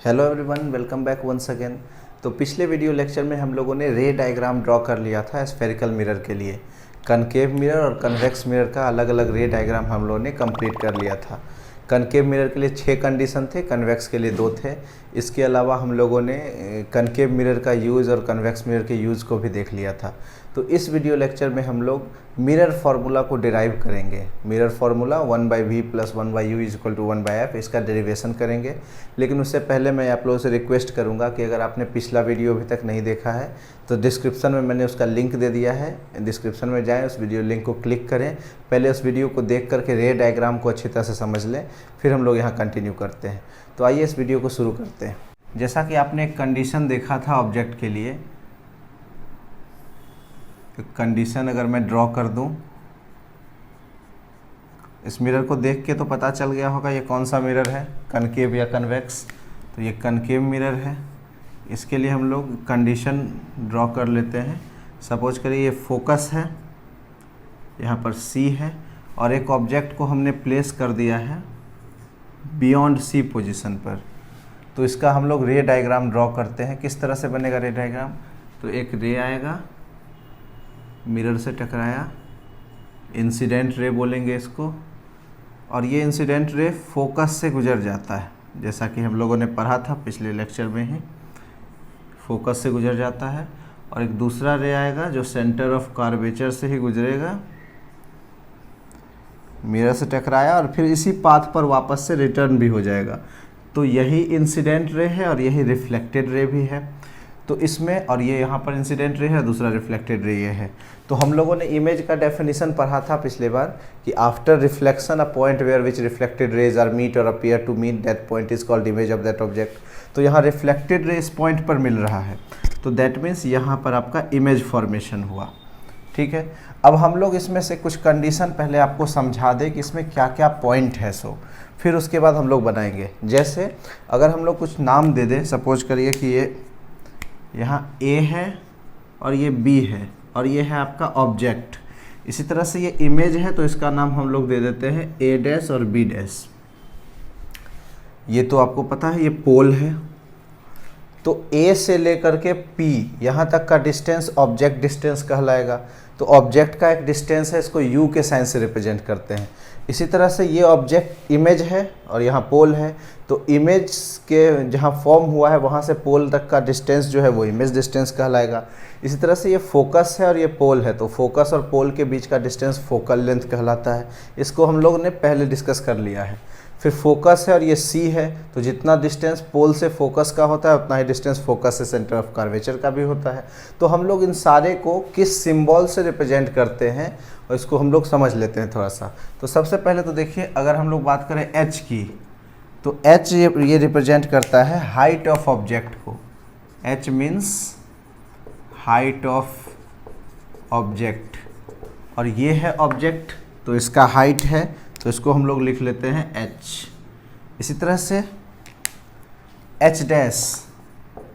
Hello everyone, welcome back once again. तो पिछले video lecture में हम लोगों ने रे डायग्राम ड्रॉ कर लिया था स्फेरिकल मिरर के लिए। कनकेव मिरर और कन्वेक्स मिरर का अलग अलग रे डायग्राम हम लोगों ने कंप्लीट कर लिया था। कनकेव मिरर के लिए 6 कंडीशन थे, कन्वेक्स के लिए 2 थे। इसके अलावा हम लोगों ने कनकेव मिरर का यूज़ और कन्वेक्स मिरर के यूज़ को भी देख लिया था। तो इस वीडियो लेक्चर में हम लोग मिरर फार्मूला को डिराइव करेंगे। Mirror formula 1/v + 1/u = 1/f, इसका डेरिवेशन करेंगे। लेकिन उससे पहले मैं आप लोगों से रिक्वेस्ट करूंगा कि अगर आपने पिछला वीडियो अभी तक नहीं देखा है तो डिस्क्रिप्शन में मैंने उसका लिंक दे दिया है। डिस्क्रिप्शन में जाएं, उस वीडियो लिंक को क्लिक करें। पहले उस वीडियो को देख करके रे डायग्राम को अच्छी तरह से समझ लें, फिर हम लोग यहाँ कंटिन्यू करते हैं। तो आइए इस वीडियो को शुरू करते हैं। जैसा कि आपने एक कंडीशन देखा था ऑब्जेक्ट के लिए, तो कंडीशन अगर मैं ड्रॉ कर दूं, इस मिरर को देख के तो पता चल गया होगा ये कौन सा मिरर है, कनकेव या कन्वेक्स। तो ये कनकेव मिरर है। इसके लिए हम लोग कंडीशन ड्रॉ कर लेते हैं। सपोज करिए ये फोकस है, यहाँ पर C है और एक ऑब्जेक्ट को हमने प्लेस कर दिया है बियॉन्ड C पोजीशन पर। तो इसका हम लोग रे डायग्राम ड्रॉ करते हैं। किस तरह से बनेगा रे डायग्राम? तो एक रे आएगा, मिरर से टकराया, इंसिडेंट रे बोलेंगे इसको, और ये इंसिडेंट रे फोकस से गुजर जाता है, जैसा कि हम लोगों ने पढ़ा था पिछले लेक्चर में ही। फोकस से गुजर जाता है। और एक दूसरा रे आएगा जो सेंटर ऑफ कर्वेचर से ही गुजरेगा, मिरर से टकराया और फिर इसी पाथ पर वापस से रिटर्न भी हो जाएगा। तो यही इंसिडेंट रे है और यही रिफ्लेक्टेड रे भी है। तो इसमें, और ये यहाँ पर इंसिडेंट रे है, दूसरा रिफ्लेक्टेड रे ये है। तो हम लोगों ने इमेज का डेफिनेशन पढ़ा था पिछले बार कि after reflection a point where which reflected rays are meet और appear to meet that point is called image of that object. तो यहाँ रिफ्लेक्टेड रे इस पॉइंट पर मिल रहा है, तो दैट मीन्स यहाँ पर आपका इमेज फॉर्मेशन हुआ। ठीक है, अब हम लोग इसमें से कुछ कंडीशन पहले आपको समझा दें कि इसमें क्या क्या पॉइंट है, सो फिर उसके बाद हम लोग बनाएंगे। जैसे अगर हम लोग कुछ नाम दे दें, सपोज करिए कि ये यहाँ A है और ये B है और ये है आपका ऑब्जेक्ट। इसी तरह से ये इमेज है, तो इसका नाम हम लोग दे देते हैं A' और B'। ये तो आपको पता है ये पोल है। तो A से लेकर के P यहाँ तक का डिस्टेंस ऑब्जेक्ट डिस्टेंस कहलाएगा। तो ऑब्जेक्ट का एक डिस्टेंस है, इसको U के साइन से रिप्रेजेंट करते हैं। इसी तरह से ये ऑब्जेक्ट इमेज है और यहाँ पोल है, तो इमेज के जहाँ फॉर्म हुआ है वहाँ से पोल तक का डिस्टेंस जो है वो इमेज डिस्टेंस कहलाएगा। इसी तरह से ये फोकस है और ये पोल है, तो फोकस और पोल के बीच का डिस्टेंस फोकल लेंथ कहलाता है। इसको हम लोग ने पहले डिस्कस कर लिया है। फिर फोकस है और ये C है, तो जितना डिस्टेंस पोल से फोकस का होता है उतना ही डिस्टेंस फोकस से सेंटर ऑफ कर्वेचर का भी होता है। तो हम लोग इन सारे को किस सिंबल से रिप्रेजेंट करते हैं और इसको हम लोग समझ लेते हैं थोड़ा सा। तो सबसे पहले तो देखिए, अगर हम लोग बात करें H की, तो H ये रिप्रेजेंट करता है हाइट ऑफ ऑब्जेक्ट को। H means height of object, और ये है ऑब्जेक्ट, तो इसका हाइट है, तो इसको हम लोग लिख लेते हैं H। इसी तरह से H'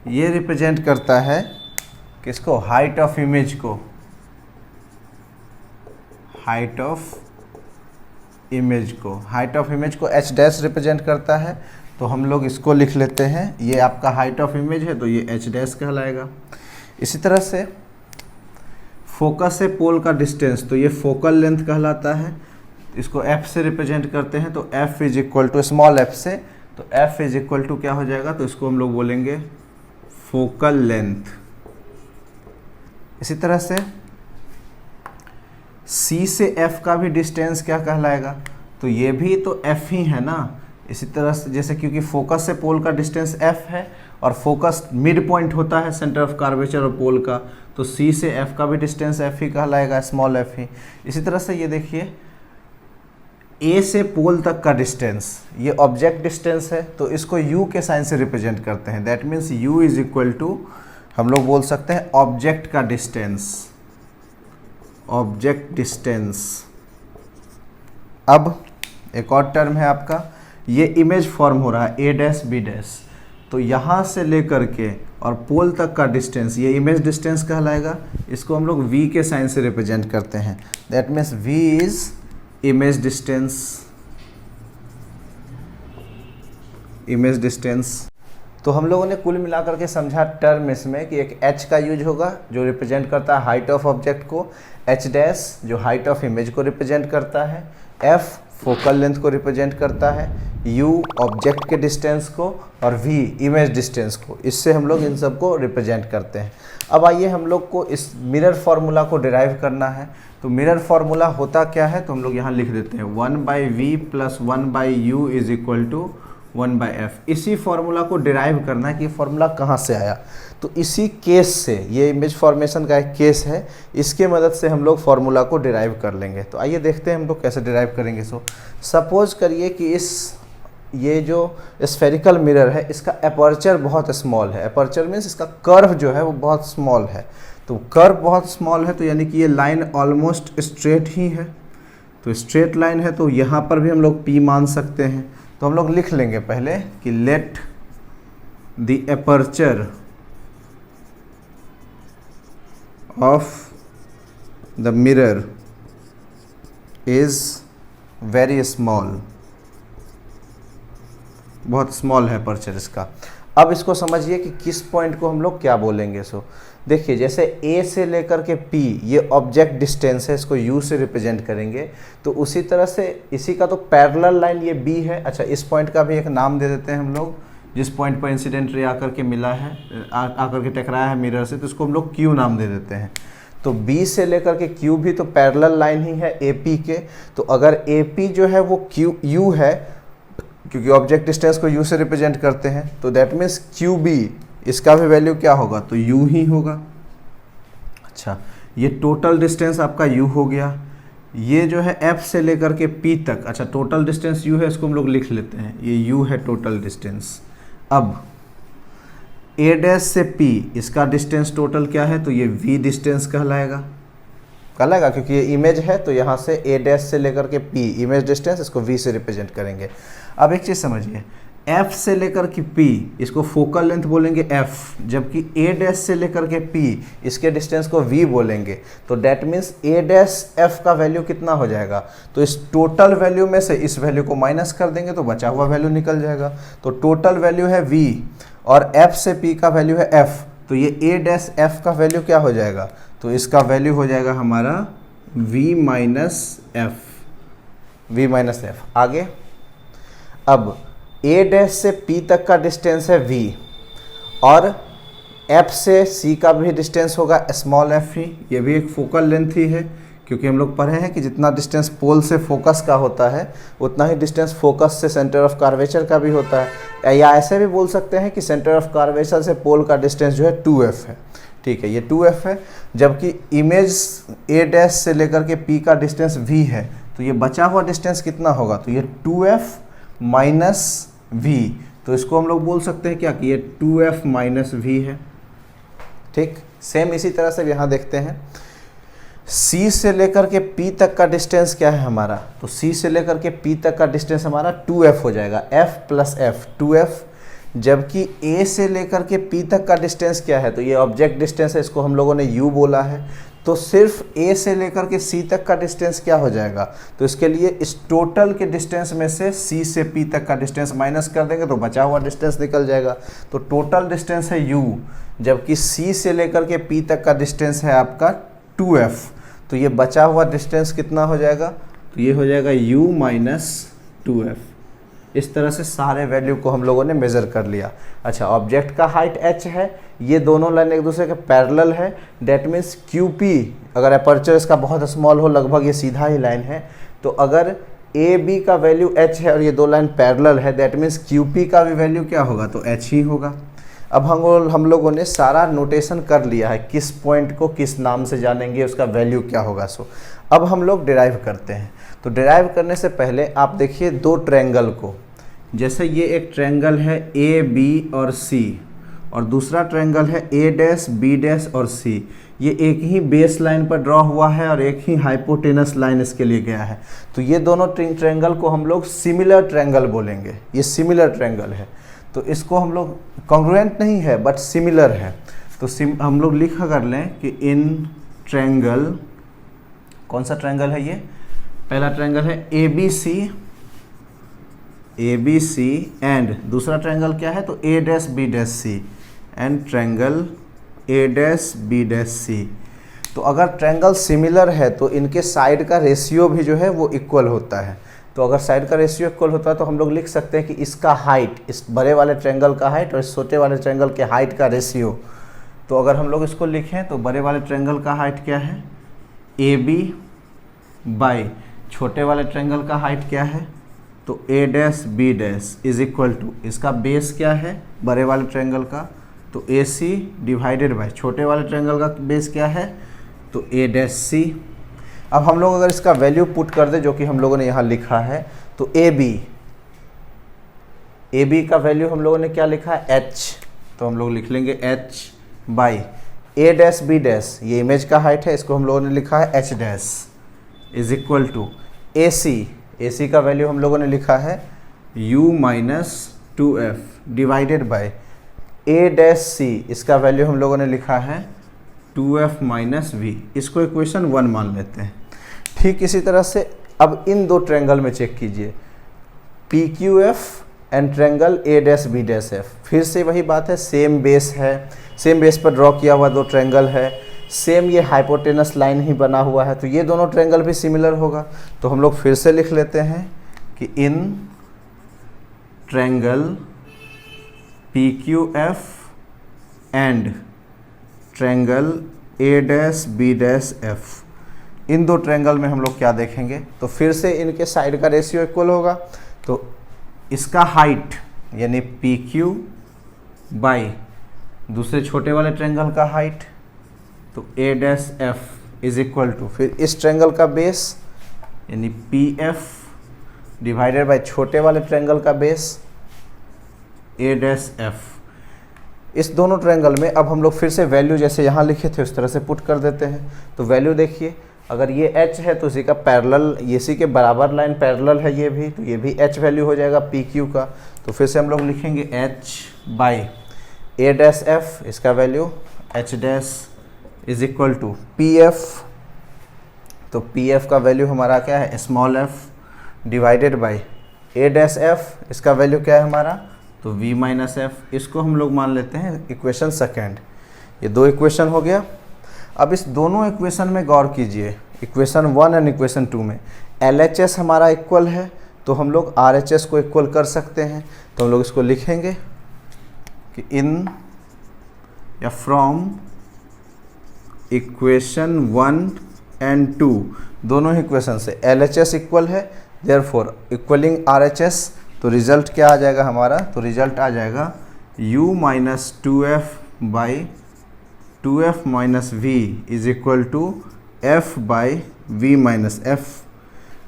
ये रिप्रेजेंट करता है किसको? हाइट ऑफ इमेज को। हाइट ऑफ इमेज को, हाइट ऑफ इमेज को H' रिप्रेजेंट करता है, तो हम लोग इसको लिख लेते हैं, ये आपका हाइट ऑफ इमेज है तो ये H' कहलाएगा। इसी तरह से फोकस से पोल का डिस्टेंस, तो ये फोकल लेंथ कहलाता है। इसको F से रिप्रेजेंट करते हैं, तो F is equal to small f से, तो F इज इक्वल टू क्या हो जाएगा? तो इसको हम लोग बोलेंगे फोकल लेंथ। इसी तरह से C से F का भी डिस्टेंस क्या कहलाएगा? तो ये भी तो F ही है ना। इसी तरह से जैसे, क्योंकि फोकस से पोल का डिस्टेंस F है और फोकस मिड पॉइंट होता है सेंटर ऑफ कर्वेचर और पोल का, तो C से F का भी डिस्टेंस F ही कहलाएगा, स्मॉल f ही। इसी तरह से ये देखिए, A से पोल तक का डिस्टेंस, ये ऑब्जेक्ट डिस्टेंस है, तो इसको U के साइन से रिप्रेजेंट करते हैं। That means U is equal to, हम लोग बोल सकते हैं ऑब्जेक्ट का डिस्टेंस, ऑब्जेक्ट डिस्टेंस। अब एक और टर्म है आपका, ये इमेज फॉर्म हो रहा है A' B', तो यहाँ से लेकर के और पोल तक का डिस्टेंस, ये इमेज डिस्टेंस कहलाएगा। इसको हम लोग V के साइन से रिप्रेजेंट करते हैं। That means V is image distance. तो हम लोगों ने कुल मिलाकर के समझा टर्म इसमें कि एक h का यूज होगा जो रिप्रेजेंट करता है हाइट ऑफ ऑब्जेक्ट को, h डैश जो हाइट ऑफ इमेज को रिप्रेजेंट करता है, f फोकल लेंथ को रिप्रेजेंट करता है, u ऑब्जेक्ट के डिस्टेंस को और v इमेज डिस्टेंस को। इससे हम लोग इन सब को रिप्रेजेंट करते हैं। अब आइए हम लोग को इस मिरर फार्मूला को डिराइव करना है। तो मिरर फार्मूला होता क्या है, तो हम लोग यहाँ लिख देते हैं 1/v + 1/u = 1/f। इसी फार्मूला को डिराइव करना है कि ये फार्मूला कहाँ से आया। तो इसी केस से, ये इमेज फॉर्मेशन का एक केस है, इसके मदद से हम लोग फार्मूला को डिराइव कर लेंगे। तो आइए देखते हैं हम लोग कैसे डिराइव करेंगे। सपोज करिए कि ये जो स्फेरिकल मिरर है इसका अपर्चर बहुत स्मॉल है। अपर्चर मीन्स इसका कर्व जो है वो बहुत स्मॉल है। तो कर्व बहुत स्मॉल है तो यानी कि ये लाइन ऑलमोस्ट स्ट्रेट ही है। तो स्ट्रेट लाइन है तो यहाँ पर भी हम लोग P मान सकते हैं। तो हम लोग लिख लेंगे पहले कि let the aperture of the mirror is very small. बहुत स्मॉल है अपर्चर इसका। अब इसको समझिए कि किस पॉइंट को हम लोग क्या बोलेंगे। देखिए जैसे A से लेकर के P ये ऑब्जेक्ट डिस्टेंस है, इसको U से रिप्रेजेंट करेंगे। तो उसी तरह से इसी का तो पैरेलल लाइन ये B है। अच्छा, इस पॉइंट का भी एक नाम दे देते हैं हम लोग, जिस पॉइंट पर इंसिडेंट रे आकर के मिला है, आकर के टकराया है मिरर से, तो इसको हम लोग Q नाम दे देते हैं। तो B से लेकर के Q भी तो पैरेलल लाइन ही है AP के। तो अगर AP जो है वो U है, क्योंकि ऑब्जेक्ट डिस्टेंस को U से रिप्रेजेंट करते हैं, तो दैट मीन्स QB इसका भी वैल्यू क्या होगा, तो U ही होगा। अच्छा, ये टोटल डिस्टेंस आपका U हो गया। ये जो है F से लेकर के P तक, अच्छा टोटल डिस्टेंस U है, इसको हम लोग लिख लेते हैं, ये U है टोटल डिस्टेंस। अब A डैश से P इसका डिस्टेंस टोटल क्या है, तो ये V डिस्टेंस कहलाएगा, क्योंकि ये इमेज है। तो यहाँ से A डैश से लेकर के P इमेज डिस्टेंस, इसको V से रिप्रेजेंट करेंगे। अब एक चीज़ समझिए, F से लेकर के P इसको फोकल लेंथ बोलेंगे F, जबकि A डैश से लेकर के P इसके डिस्टेंस को V बोलेंगे। तो that means A dash F का वैल्यू कितना हो जाएगा, तो इस टोटल वैल्यू में से इस वैल्यू को माइनस कर देंगे तो बचा हुआ वैल्यू निकल जाएगा। तो टोटल वैल्यू है V और F से P का वैल्यू है F। तो ये A डैश F का वैल्यू क्या हो जाएगा, तो इसका वैल्यू हो जाएगा हमारा V माइनस F। आगे अब A डैश से P तक का डिस्टेंस है V और F से C का भी डिस्टेंस होगा स्मॉल f ही। ये भी एक फोकल लेंथ ही है, क्योंकि हम लोग पढ़े हैं कि जितना डिस्टेंस पोल से फोकस का होता है उतना ही डिस्टेंस फोकस से सेंटर ऑफ कर्वेचर का भी होता है। या ऐसे भी बोल सकते हैं कि सेंटर ऑफ कर्वेचर से पोल का डिस्टेंस जो है 2f है। ठीक है, ये 2f है, जबकि इमेज A डैश से लेकर के P का डिस्टेंस V है। तो ये बचा हुआ डिस्टेंस कितना होगा, तो ये 2f माइनस V। तो इसको हम लोग बोल सकते हैं क्या कि ये 2f माइनस V है। ठीक, सेम इसी तरह से यहाँ देखते हैं C से लेकर के P तक का डिस्टेंस क्या है हमारा, तो C से लेकर के P तक का डिस्टेंस हमारा 2f हो जाएगा, f प्लस f 2f। जबकि A से लेकर के P तक का डिस्टेंस क्या है, तो ये ऑब्जेक्ट डिस्टेंस है, इसको हम लोगों ने U बोला है। तो सिर्फ A से लेकर के C तक का डिस्टेंस क्या हो जाएगा, तो इसके लिए इस टोटल के डिस्टेंस में से C से P तक का डिस्टेंस माइनस कर देंगे तो बचा हुआ डिस्टेंस निकल जाएगा। तो टोटल डिस्टेंस है U, जबकि C से लेकर के P तक का डिस्टेंस है आपका 2f। तो ये बचा हुआ डिस्टेंस कितना हो जाएगा, तो ये हो जाएगा U माइनस 2f। इस तरह से सारे वैल्यू को हम लोगों ने मेज़र कर लिया। अच्छा, ऑब्जेक्ट का हाइट h है, ये दोनों लाइन एक दूसरे के पैरेलल है, डेट मीन्स QP अगर अपर्चर इसका बहुत स्मॉल हो, लगभग ये सीधा ही लाइन है, तो अगर AB का वैल्यू h है और ये दो लाइन पैरेलल है, दैट मीन्स QP का भी वैल्यू क्या होगा, तो h ही होगा। अब हम लोगों ने सारा नोटेशन कर लिया है, किस पॉइंट को किस नाम से जानेंगे, उसका वैल्यू क्या होगा। अब हम लोग डिराइव करते हैं। तो डिराइव करने से पहले आप देखिए दो ट्रायंगल को, जैसे ये एक ट्रायंगल है AB और C और दूसरा ट्रायंगल है A डैश B डैश और C। ये एक ही बेस लाइन पर ड्रॉ हुआ है और एक ही हाइपोटेनस लाइन इसके लिए गया है। तो ये दोनों ट्रायंगल को हम लोग सिमिलर ट्रायंगल बोलेंगे। ये सिमिलर ट्रायंगल है, तो इसको हम लोग कॉन्ग्रुएंट नहीं है बट सिमिलर है। तो हम लोग लिखा कर लें कि इन ट्रायंगल, कौन सा ट्रायंगल है ये, पहला ट्रायंगल है ए बी सी एंड दूसरा ट्रायंगल क्या है, तो A dash B dash C and triangle A dash B dash C. तो अगर ट्रायंगल सिमिलर है तो इनके साइड का रेशियो भी जो है वो इक्वल होता है। तो अगर साइड का रेशियो इक्वल होता है तो हम लोग लिख सकते हैं कि इसका हाइट, इस बड़े वाले ट्रायंगल का हाइट और इस छोटे वाले ट्रायंगल के हाइट का रेशियो। तो अगर हम लोग इसको लिखें तो बड़े वाले ट्रायंगल का हाइट क्या है, ए बी बाई छोटे वाले ट्रायंगल का हाइट क्या है, तो A dash B dash is equal to, इसका बेस क्या है बड़े वाले ट्रायंगल का, तो ए सी डिवाइडेड बाई छोटे वाले ट्रायंगल का बेस क्या है, तो ए डैश सी। अब हम लोग अगर इसका वैल्यू पुट कर दे जो कि हम लोगों ने यहाँ लिखा है, तो ए बी का वैल्यू हम लोगों ने क्या लिखा है, एच, तो हम लोग लिख लेंगे H by A dash B dash, ये इमेज का हाइट है, इसको हम लोगों ने लिखा है H dash is equal to A C का वैल्यू हम लोगों ने लिखा है u minus 2f divided by A dash C, इसका वैल्यू हम लोगों ने लिखा है 2f माइनस वी। इसको इक्वेशन 1 मान लेते हैं। ठीक इसी तरह से अब इन दो ट्रायंगल में चेक कीजिए, P Q F and triangle A dash B dash F. फिर से वही बात है, सेम बेस है, सेम बेस पर ड्रॉ किया हुआ दो ट्रायंगल है, सेम ये हाइपोटेनस लाइन ही बना हुआ है, तो ये दोनों ट्रायंगल भी सिमिलर होगा। तो हम लोग फिर से लिख लेते हैं कि in triangle P Q F and triangle A dash B dash F, इन दो ट्रायंगल में हम लोग क्या देखेंगे, तो फिर से इनके साइड का रेशियो इक्वल होगा। तो इसका हाइट यानी पी क्यू बाई दूसरे छोटे वाले ट्रायंगल का हाइट, तो A dash F is equal to, फिर इस ट्रायंगल का बेस यानी पी एफ डिवाइडेड बाई छोटे वाले ट्रायंगल का बेस ए डैश एफ। इस दोनों ट्रायंगल में अब हम लोग फिर से वैल्यू जैसे यहाँ लिखे थे उस तरह से पुट कर देते हैं। तो वैल्यू देखिए, अगर ये h है तो इसी का पैरेलल, इसी के बराबर लाइन पैरेलल है ये भी, तो ये भी h वैल्यू हो जाएगा पी क्यू का। तो फिर से हम लोग लिखेंगे h by A dash F, इसका value h dash is equal to P F, तो पी एफ का वैल्यू हमारा क्या है, small f divided by A dash F, इसका वैल्यू क्या है हमारा, तो v माइनस एफ। इसको हम लोग मान लेते हैं इक्वेशन सेकेंड। ये दो इक्वेशन हो गया। अब इस दोनों इक्वेशन में गौर कीजिए, इक्वेशन 1 एंड इक्वेशन 2 में LHS हमारा इक्वल है, तो हम लोग RHS को इक्वल कर सकते हैं। तो हम लोग इसको लिखेंगे कि इन या फ्रॉम इक्वेशन 1 एंड 2 दोनों ही इक्वेशन से LHS इक्वल है, देयरफॉर इक्वलिंग RHS। तो रिजल्ट क्या आ जाएगा हमारा, तो रिजल्ट आ जाएगा u minus 2f by 2f minus V is equal to f by V minus F.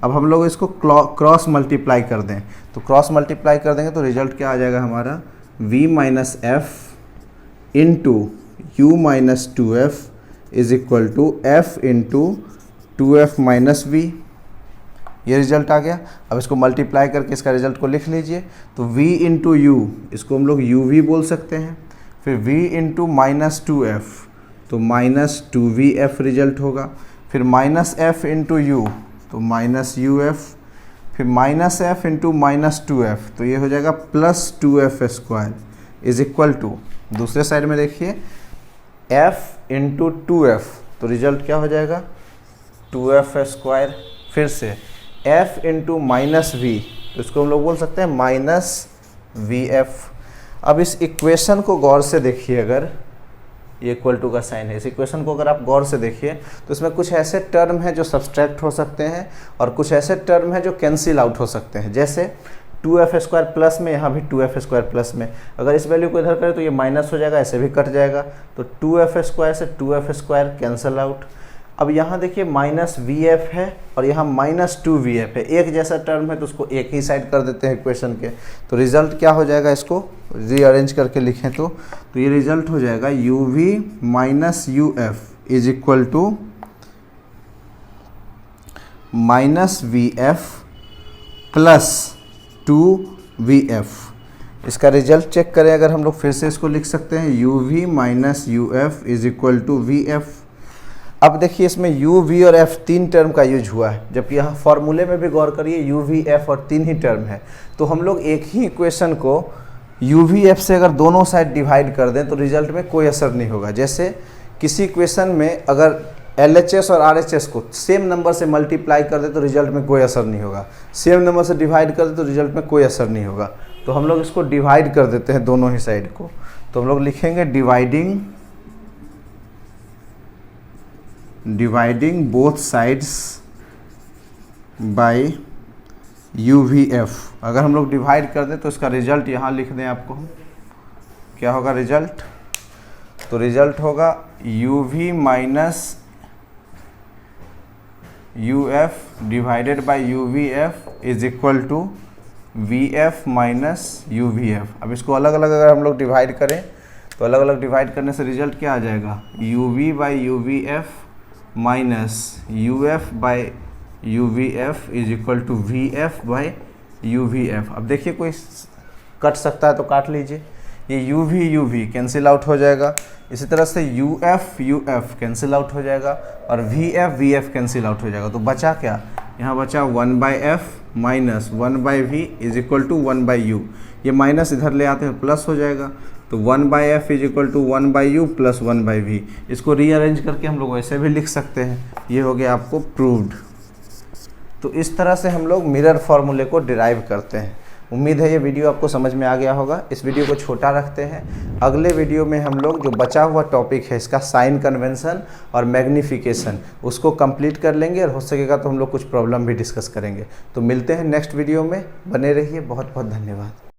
अब हम लोग इसको क्रॉस मल्टीप्लाई कर दें, तो क्रॉस मल्टीप्लाई कर देंगे तो रिजल्ट क्या आ जाएगा हमारा, v minus F into U minus 2f is equal to f into 2f minus V. ये रिजल्ट आ गया। अब इसको मल्टीप्लाई करके इसका रिजल्ट को लिख लीजिए, तो v इंटू यू, इसको हम लोग uv बोल सकते हैं, फिर v इंटू माइनस 2f, तो माइनस 2vf रिजल्ट होगा, फिर माइनस f इंटू यू, तो माइनस uf, फिर minus f into minus 2f, तो ये हो जाएगा plus 2f square is equal to, दूसरे साइड में देखिए f इंटू 2f, तो रिजल्ट क्या हो जाएगा 2f स्क्वायर, फिर से f इंटू माइनस वी, तो इसको हम लोग बोल सकते हैं माइनस वी एफ। अब इस इक्वेशन को गौर से देखिए, अगर ये इक्वल टू का साइन है, इस इक्वेशन को अगर आप गौर से देखिए तो इसमें कुछ ऐसे टर्म हैं जो सब्सट्रैक्ट हो सकते हैं और कुछ ऐसे टर्म हैं जो कैंसिल आउट हो सकते हैं। जैसे 2f स्क्वायर प्लस में, यहाँ भी 2f स्क्वायर प्लस में, अगर इस वैल्यू को इधर करें तो ये माइनस हो जाएगा, ऐसे भी कट जाएगा, तो 2f स्क्वायर से 2f स्क्वायर कैंसिल आउट। अब यहाँ देखिए माइनस vf है और यहाँ माइनस 2vf है, एक जैसा टर्म है तो उसको एक ही साइड कर देते हैं इक्वेशन के। तो रिजल्ट क्या हो जाएगा, इसको रीअरेंज करके लिखें तो ये रिजल्ट हो जाएगा uv minus uf is equal to minus vf plus 2vf। इसका रिजल्ट चेक करें अगर हम लोग, फिर से इसको लिख सकते हैं uv minus uf is equal to vf। अब देखिए इसमें u, v और f तीन टर्म का यूज हुआ है, जबकि यहाँ फॉर्मूले में भी गौर करिए u, v, f और तीन ही टर्म है। तो हम लोग एक ही इक्वेशन को u, v, f से अगर दोनों साइड डिवाइड कर दें तो रिजल्ट में कोई असर नहीं होगा। जैसे किसी इक्वेशन में अगर LHS और RHS को सेम नंबर से मल्टीप्लाई कर दे तो रिजल्ट में कोई असर नहीं होगा, सेम नंबर से डिवाइड कर दे तो रिजल्ट में कोई असर नहीं होगा। तो हम लोग इसको डिवाइड कर देते हैं दोनों ही साइड को। तो हम लोग लिखेंगे dividing both sides by UVF। अगर हम लोग डिवाइड कर दें तो इसका रिजल्ट यहाँ लिख दें आपको, क्या होगा रिजल्ट? तो रिजल्ट होगा UV minus UF divided by UVF is equal to VF minus UVF। अब इसको अलग अलग अगर हम लोग डिवाइड करें तो अलग अलग डिवाइड करने से रिजल्ट क्या आ जाएगा? UV by UVF minus UF by UVF is equal to VF by UVF। अब देखिए कोई कट सकता है तो काट लीजिए, ये UV कैंसिल आउट हो जाएगा। इसी तरह से UF कैंसिल आउट हो जाएगा और VF कैंसिल आउट हो जाएगा। तो बचा क्या? यहाँ बचा 1/f minus 1/v is equal to 1/u। ये माइनस इधर ले आते हैं प्लस हो जाएगा, तो 1/f is equal to 1/u plus 1/v। इसको रीअरेंज करके हम लोग वैसे भी लिख सकते हैं। ये हो गया आपको प्रूव्ड। तो इस तरह से हम लोग मिरर फॉर्मूले को डिराइव करते हैं। उम्मीद है ये वीडियो आपको समझ में आ गया होगा। इस वीडियो को छोटा रखते हैं, अगले वीडियो में हम लोग जो बचा हुआ टॉपिक है इसका साइन कन्वेंशन और मैग्नीफिकेशन उसको कंप्लीट कर लेंगे, और हो सकेगा तो हम लोग कुछ प्रॉब्लम भी डिस्कस करेंगे। तो मिलते हैं नेक्स्ट वीडियो में, बने रहिए। बहुत बहुत धन्यवाद।